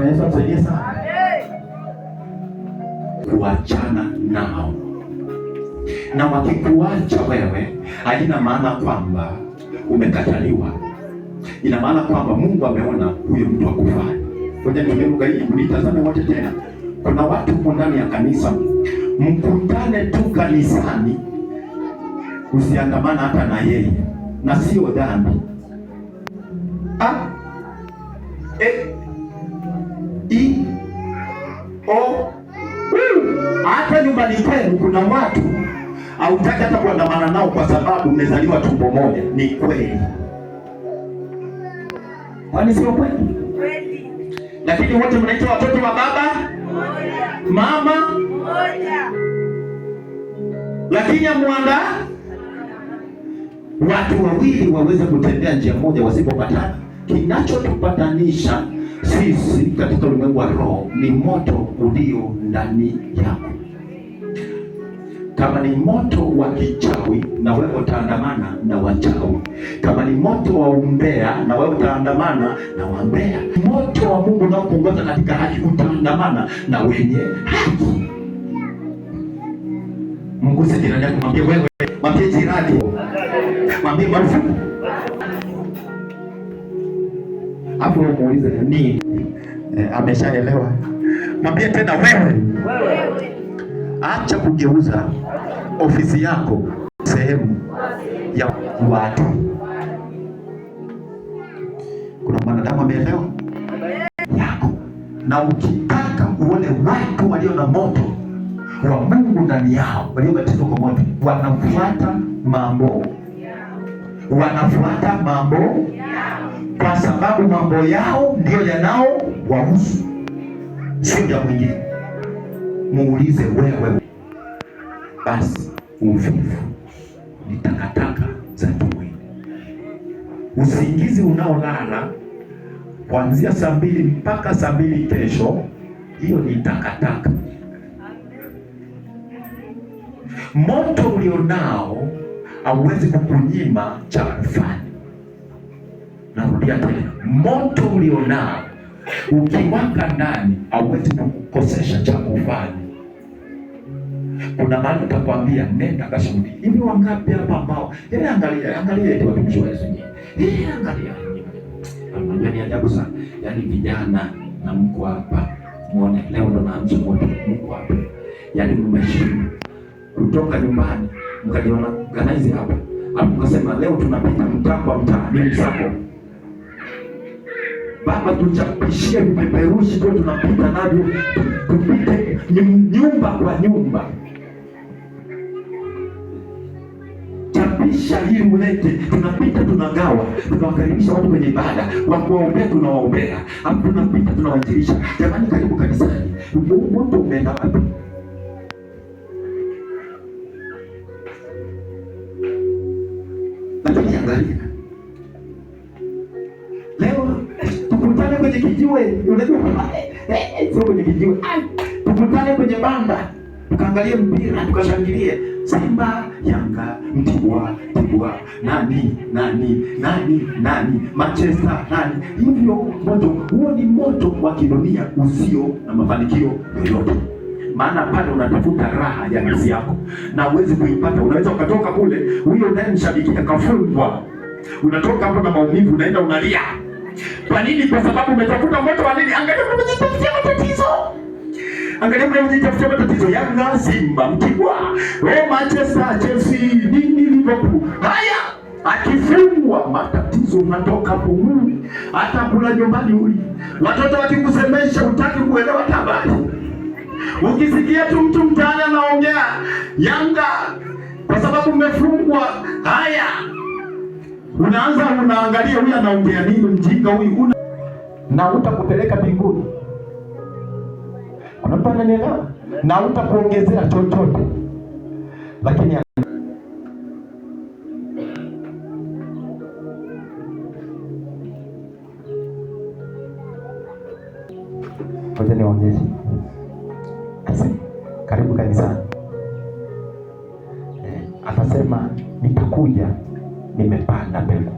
Bwana Yesu atusaidie sana. Kuachana nao, na wakikuacha wewe, haina maana kwamba umekataliwa. Ina maana kwamba Mungu ameona huyo mtu akufai. Ngoja nitumie lugha hii, mnitazame wote tena. Kuna watu ndani ya kanisa, mkutane tu kanisani, usiandamana hata na yeye, na sio dhambi. Hata nyumbani kwenu kuna watu hautaki hata kuandamana nao kwa sababu mmezaliwa tumbo moja. Ni kweli, kwani sio kweli? Lakini wote mnaitwa watoto wa baba mama moja, lakini amwanga watu wawili waweze kutembea njia moja wasipopatana. Kinachotupatanisha sisi katika ulimwengu wa roho ni moto ulio ndani yako. Kama ni moto wa kichawi, na wewe utaandamana na wachawi. Kama ni moto wa umbea, na wewe utaandamana na wambea. Moto wa Mungu unaokuongoza katika haki, utaandamana na wenye haki. Mguse jirani yako, mwambie wewe, mwambie jirani, mwambie marufuku. Hapo muulize nini? Ameshaelewa. Mwambie tena wewe. Acha kugeuza ofisi yako sehemu ya watu. Kuna mwanadamu ameelewa yako, na ukitaka uone watu walio na moto wa Mungu ndani yao, waliobatizwa kwa moto, wanafuata mambo kwa sababu mambo yao ndio yanao wahusu, sio ya mwingine. Muulize wewe, basi uvivu ni takataka za tumaini. Usingizi unaolala kuanzia saa 2 mpaka saa 2 kesho, hiyo ni takataka. Moto ulionao hauwezi kukunyima cha kufanya. Narudia tena, moto ulionao ukiwaka ndani hauwezi kukukosesha cha kufanya. Kuna mahali utakwambia nenda kashuhudi. Hivi wangapi hapa ambao angalia tu watumishi wa Yesu nyinyi. Angalia. Ni ajabu sana. Yaani vijana na mko hapa. Muone leo ndo naanza moto mko hapa. Yaani mmeshinda kutoka nyumbani mkajiona organize hapa. Hapo mkasema leo tunapita mtaa kwa mtaa, ni msako. Baba, tuchapishie vipeperushi tu tunapita navyo, tupite nyumba kwa nyumba. Chapisha hili ulete, tunapita tunagawa, tunawakaribisha watu kwenye ibada, wakuwaombea tunawaombea, hapo tunapita tunawainjilisha. Jamani, karibu kanisani. Moto umeenda wapi? Lakini angalia leo, tukutane kwenye kijiwe, unajua sio kwenye kijiwe, tukutane kwenye banda, tukaangalie mpira, tukashangilie Simba, Yanga, Mtibwa, nani, Manchester, nani. Hivyo moto huo ni moto wa kidunia usio na mafanikio yoyote. Maana pale unatafuta raha ya nafsi yako na uwezi kuipata. Unaweza ukatoka kule, huyo unayemshabikia kafungwa, unatoka hapo na maumivu, unaenda unalia. Kwa nini? Kwa sababu umetafuta moto wa nini? Angalia unajitafutia matatizo. Yanga, Simba, Mtibwa, Manchester, Chelsea, nini, Liverpool. Haya, akifungwa matatizo, unatoka hapo uli. Hata kula nyumbani uli. Watoto wakikusemesha utaki kuelewa habari. Ukisikia tu mtu mtaani anaongea Yanga kwa sababu umefungwa, haya unaanza unaangalia huyu anaongea nini, mjinga huyu, na utakupeleka mbinguni. Unapata neno na utakuongezea chochote. Lakini ngoja niongeze. Karibu kanisani. Atasema nitakuja nimepanda mbegu.